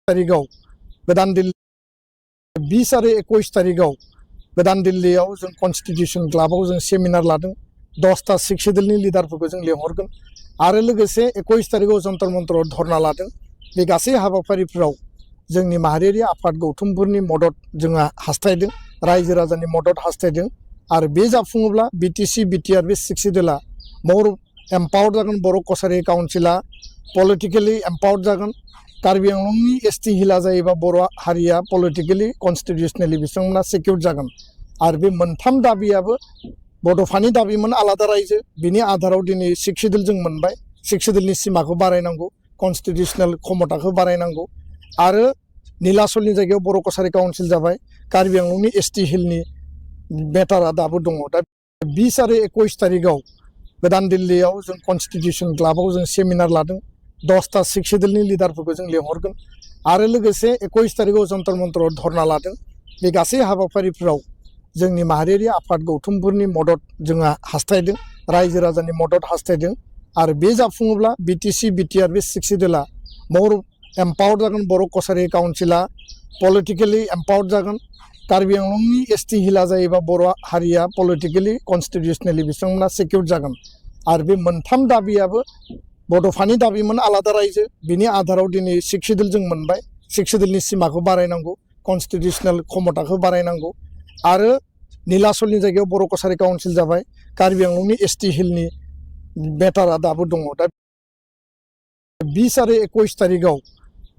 तारिखआव गोदान दिल्ली 20 आरो 21 तारिखआव गोदान दिल्लीयाव जों कन्स्टिटिउसन क्लाबाव जों सेमिनार लादों 10टा सिख सेडुलनि लिडारफोरखौ जों लेंहरगोन आरो लोगोसे 21 तारिखआव जन्तर मन्तराव धरना लादों बे गासै हाबाफारिफोराव जोंनि माहारियारि आफाद गौथुमफोरनि मदद जोंहा हास्थायदों रायजो राजानि मदद हास्थायदों आरो बे जाफुङोब्ला बिटिसि बिटिआर बे सिख सेडुला मोर एम्पावर्ड जागोन बर' कसारि काउन्सिला पलिटिकेलि एम्पावर्ड जागोन कार्बि आंलंनि एसटि हिला जायोबा बर' हारिया पलिटिकेलि कन्स्टिटिउसनेलि बिथांमोना सिकिउर जागोन आरो बे मोनथाम दाबियाबो बड'फानि दाबिमोन आलादा रायजो बिनि आधाराव दिनै सिख सेडुल जों मोनबाय सिख सेडुलनि सिमाखौ बारायनांगौ कन्स्टिटिउसनेल क्षमताखौ बारायनांगौ आरो नीलाचलनि जायगायाव बर' कसारि काउन्सिल जाबाय कार्बि आंलंनि एसटि हिलनि मेटारा दाबो दङ दा 20 आरो 21 तारिखआव गोदान दिल्लीयाव जों कन्स्टिटिउसन क्लाबाव जों सेमिनार लादों 10टा सिख सेडुलनि लिडारफोरखौ जों लेंहरगोन आरो लोगोसे 21 तारिखआव जन्तर मन्तराव धरना लादों बे गासै हाबाफारिफोराव जोंनि माहारियारि आफाद गौथुमफोरनि मदद जोंहा हास्थायदों रायजो राजानि मदद हास्थायदों आरो बे जाफुङोब्ला बिटिसि बिटिआर बे सिख सेडुला मोर एम्पावर्ड जागोन बर' कसारि काउन्सिला पलिटिकेलि एम्पावर्ड जागोन कार्बि आंलंनि एसटि हिला जायोबा बर' हारिया पलिटिकेलि कन्स्टिटिउसनेलि बिथांमोना सिकिउर जागोन आरो बे मोनथाम दाबियाबो बड'फानि दाबिमोन आलादा रायजो बिनि आधाराव दिनै सिख सेडुल जों मोनबाय सिख सेडुलनि सिमाखौ बारायनांगौ कन्स्टिटिउसनेल क्षमताखौ बारायनांगौ आरो नीलाचलनि जायगायाव बर' कसारि काउन्सिल जाबाय कार्बि आंलंनि एसटि हिलनि मेटारा दाबो दङ दा 20 आरो 21 तारिखआव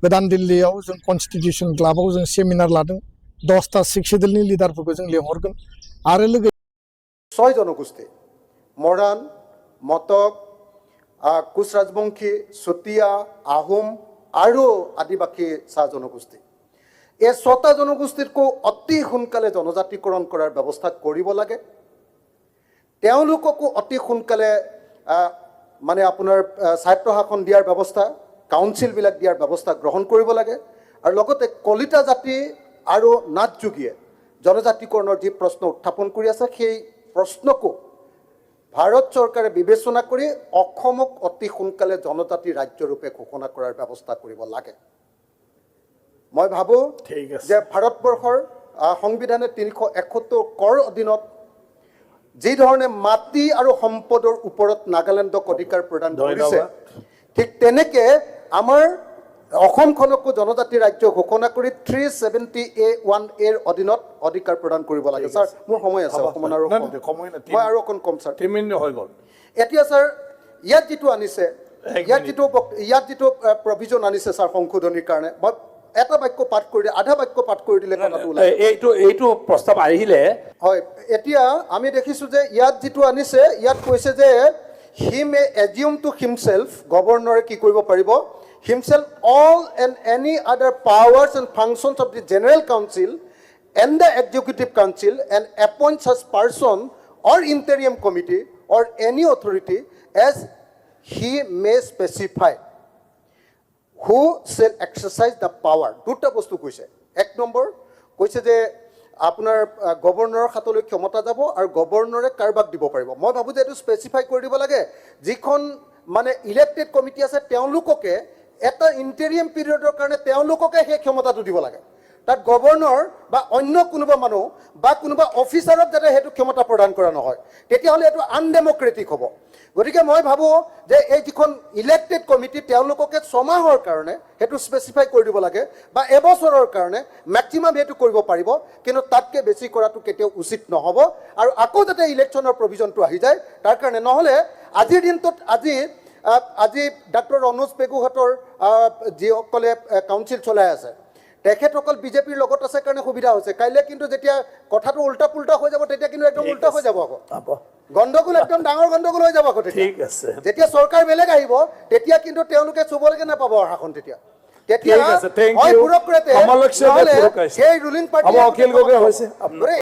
गोदान दिल्लीयाव जों कन्स्टिटिउसन क्लाबाव जों सेमिनार लादों 10टा सिख सेडुलनि लिडारफोरखौ जों लेंहरगोन आरो लोगोसे 6 জনগোষ্ঠী মৰাণ মটক কোচ ৰাজবংশী চুতীয়া আহোম আৰু আদিবাসী চাহ জনগোষ্ঠী এই 6টা জনগোষ্ঠীকো অতি সোনকালে জনজাতিকৰণ কৰাৰ ব্যৱস্থা কৰিব লাগে তেওঁলোককো অতি সোনকালে মানে আপোনাৰ স্বায়ত্ত শাসন দিয়াৰ ব্যৱস্থা কাউন্সিলবিলাক দিয়াৰ ব্যৱস্থা গ্ৰহণ কৰিব লাগে আৰু লগতে কলিতা জাতি আৰু নাথযোগীয়ে জনজাতিকৰণৰ যি প্ৰশ্ন উত্থাপন কৰি আছে সেই প্ৰশ্নকো ভাৰত চৰকাৰে বিবেচনা কৰি অসমক অতি সোনকালে জনজাতি ৰাজ্যৰূপে ঘোষণা কৰাৰ ব্যৱস্থা কৰিব লাগে মই ভাবোঁ যে ভাৰতবৰ্ষৰ সংবিধানে 371 কৰ অধীনত যি ধৰণে মাটি আৰু সম্পদৰ ওপৰত নাগালেণ্ডক অধিকাৰ প্ৰদান কৰিছে ঠিক তেনেকৈ আমাৰ অসমখনকো জনজাতি ৰাজ্য ঘোষণা কৰি 370A1A অধীনত অধিকাৰ প্ৰদান কৰিব লাগে স্যাৰ মোৰ সময় আছে অকমান আৰু মই আৰু অকণ কম স্যাৰ 3 মিনিট হৈ গ'ল এতিয়া স্যাৰ ইয়াত যিটো আনিছে ইয়াত যিটো প্ৰভিজন আনিছে স্যাৰ সংশোধনীৰ কাৰণে মই এটা বাক্য পাঠ কৰি আধা বাক্য পাঠ কৰি দিলে কথাটো ওলাই এইটো প্ৰস্তাৱ আহিলে হয় এতিয়া আমি দেখিছো যে ইয়াত যিটো আনিছে ইয়াত কৈছে যে হি মে এজিউম টু হিমসেল্ফ গভৰ্ণৰে কি কৰিব পাৰিব himself all and any other powers and functions of the General Council and the Executive Council and appoint such person or interim committee or any authority as he may specify who shall exercise the power. দুটা বস্তু কৈছে এক number কৈছে যে আপোনাৰ গভৰ্ণৰৰ হাতলৈ ক্ষমতা যাব আৰু গভৰ্ণৰে কাৰবাক দিব পাৰিব মই ভাবো যে এটো স্পেসিফাই কৰি দিব লাগে যিখন মানে ইলেক্টেড কমিটি আছে তেওঁলোককে এটা ইন্টাৰিয়াম পিৰিয়ডৰ কাৰণে তেওঁলোককে সেই ক্ষমতাটো দিব লাগে তাত গভৰ্ণৰ বা অন্য কোনোবা মানুহ বা কোনোবা অফিচাৰক যাতে হেতু ক্ষমতা প্ৰদান কৰা নহয় তেতিয়া হলে এটো আনডেমক্ৰেটিক হ'ব গতিকে মই ভাবো যে এই যিখন ইলেক্টেড কমিটি তেওঁলোককে 6 মাহৰ কাৰণে হেতু স্পেসিফাই কৰি দিব লাগে বা এবছৰৰ কাৰণে ম্যাক্সিমাম হেতু কৰিব পাৰিব কিন্তু তাতকে বেছি কৰাটো কেতিয়াও উচিত নহব আৰু আকৌ যাতে ইলেকশ্যনৰ প্ৰভিজনটো আহি যায় তাৰ কাৰণে নহলে আজিৰ দিনটোত আজি ডক্টৰ অনুজ পেগুহাটৰ যিসকলে কাউন্সিল চলাই আছে তেখেতসকল বিজেপিৰ লগত আছে কাৰণে সুবিধা হৈছে কাইলে কিন্তু যেতিয়া কথাটো উল্টা পুল্টা হৈ যাব তেতিয়া কিন্তু একদম উল্টা হৈ যাব আকৌ গণ্ডগোল একদম ডাঙৰ গণ্ডগোল হৈ যাব আকৌ ঠিক আছে যেতিয়া চৰকাৰ বেলেগ আহিব তেতিয়া কিন্তু তেওঁলোকে চুবলৈকে নাপাব শাসন তেতিয়া হয় বুৰক্ৰেটে সেই ৰুলিং পাৰ্টি অখিল গগৈ হৈছে